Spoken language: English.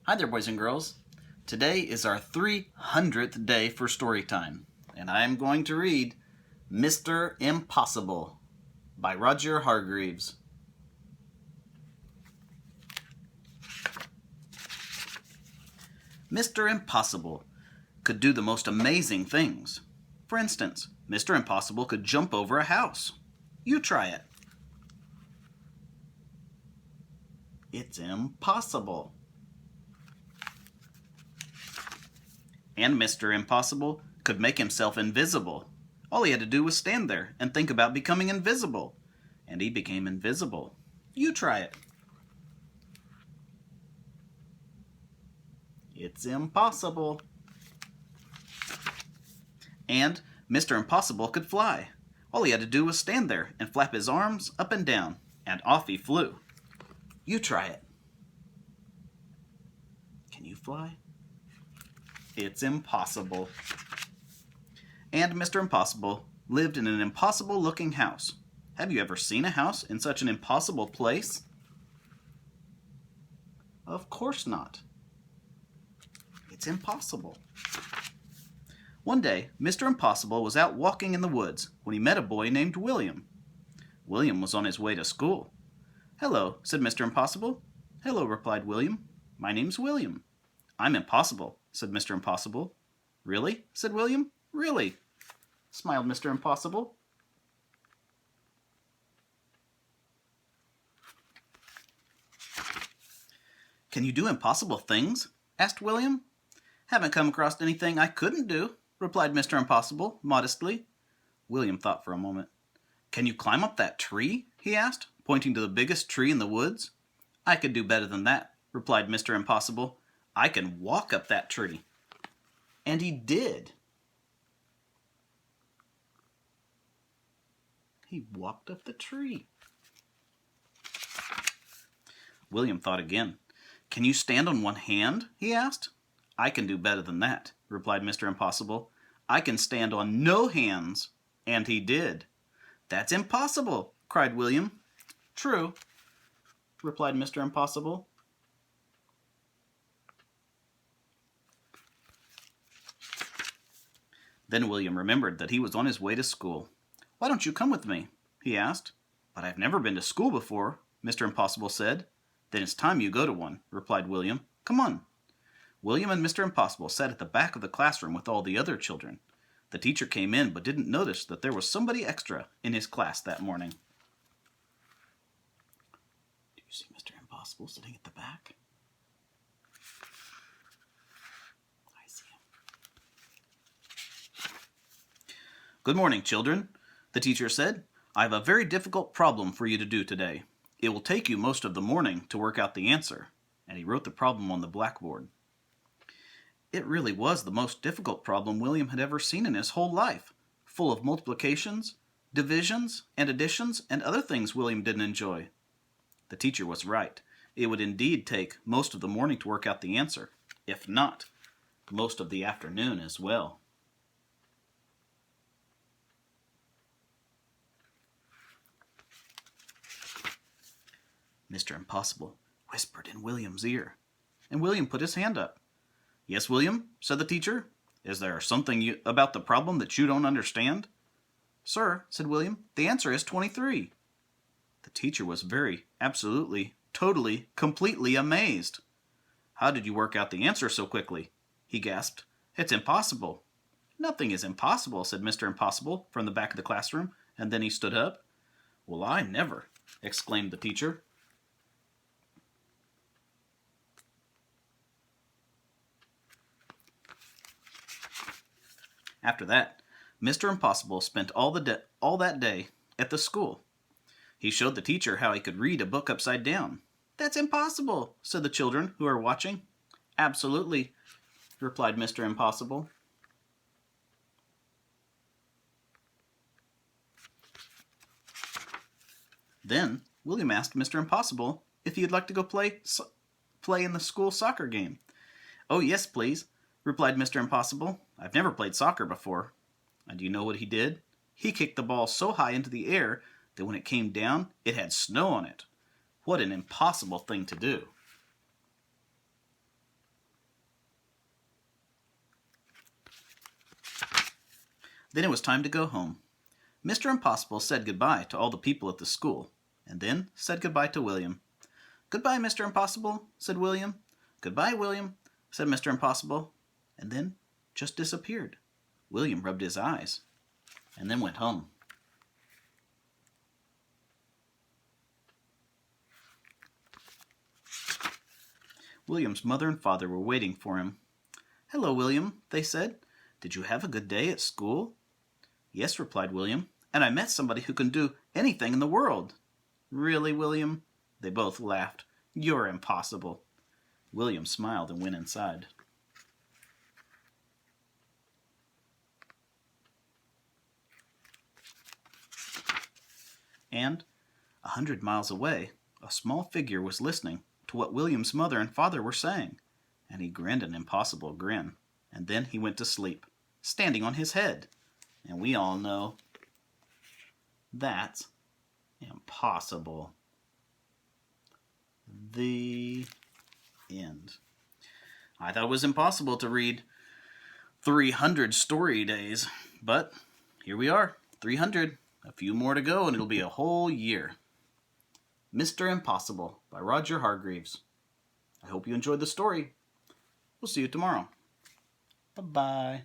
Hi there, boys and girls. Today is our 300th day for story time, and I am going to read Mr. Impossible by Roger Hargreaves. Mr. Impossible could do the most amazing things. For instance, Mr. Impossible could jump over a house. You try it. It's impossible. And Mr. Impossible could make himself invisible. All he had to do was stand there and think about becoming invisible. And he became invisible. You try it. It's impossible. And Mr. Impossible could fly. All he had to do was stand there and flap his arms up and down, and off he flew. You try it. Can you fly? It's impossible. And Mr. Impossible lived in an impossible-looking house. Have you ever seen a house in such an impossible place? Of course not. It's impossible. One day, Mr. Impossible was out walking in the woods when he met a boy named William. William was on his way to school. "Hello," said Mr. Impossible. "Hello," replied William. "My name's William." "I'm impossible," said Mr. Impossible. "Really?" said William. "Really," smiled Mr. Impossible. "Can you do impossible things?" asked William. "Haven't come across anything I couldn't do," replied Mr. Impossible modestly. William thought for a moment. "Can you climb up that tree?" he asked, pointing to the biggest tree in the woods. "I could do better than that," replied Mr. Impossible. "I can walk up that tree." And he did. He walked up the tree. William thought again. "Can you stand on one hand?" he asked. "I can do better than that," replied Mr. Impossible. "I can stand on no hands." And he did. "That's impossible," cried William. "True," replied Mr. Impossible. Then William remembered that he was on his way to school. "Why don't you come with me?" he asked. "But I've never been to school before," Mr. Impossible said. "Then it's time you go to one," replied William. "Come on." William and Mr. Impossible sat at the back of the classroom with all the other children. The teacher came in but didn't notice that there was somebody extra in his class that morning. Do you see Mr. Impossible sitting at the back? I see him. "Good morning, children," the teacher said. "I have a very difficult problem for you to do today. It will take you most of the morning to work out the answer." And he wrote the problem on the blackboard. It really was the most difficult problem William had ever seen in his whole life, full of multiplications, divisions, and additions, and other things William didn't enjoy. The teacher was right. It would indeed take most of the morning to work out the answer, if not most of the afternoon as well. Mr. Impossible whispered in William's ear, and William put his hand up. "Yes, William," said the teacher. "Is there something about the problem that you don't understand?" "Sir," said William, "the answer is 23. The teacher was absolutely, totally, completely amazed. "How did you work out the answer so quickly?" he gasped. "It's impossible." "Nothing is impossible," said Mr. Impossible from the back of the classroom, and then he stood up. "Well, I never!" exclaimed the teacher. After that, Mr. Impossible spent all that day at the school. He showed the teacher how he could read a book upside down. "That's impossible," said the children who were watching. "Absolutely," replied Mr. Impossible. Then William asked Mr. Impossible if he'd like to go play in the school soccer game. "Oh, yes, please," replied Mr. Impossible. "I've never played soccer before." And do you know what he did? He kicked the ball so high into the air that when it came down, it had snow on it. What an impossible thing to do. Then it was time to go home. Mr. Impossible said goodbye to all the people at the school, and then said goodbye to William. "Goodbye, Mr. Impossible," said William. "Goodbye, William," said Mr. Impossible, and then just disappeared. William rubbed his eyes, and then went home. William's mother and father were waiting for him. "Hello, William," they said. "Did you have a good day at school?" "Yes," replied William, "and I met somebody who can do anything in the world." "Really, William?" They both laughed. "You're impossible." William smiled and went inside. And 100 miles away, a small figure was listening to what William's mother and father were saying, and he grinned an impossible grin, and then he went to sleep, standing on his head. And we all know that's impossible. The end. I thought it was impossible to read 300 story days, but here we are, 300. A few more to go and it'll be a whole year. Mr. Impossible by Roger Hargreaves. I hope you enjoyed the story. We'll see you tomorrow. Bye-bye.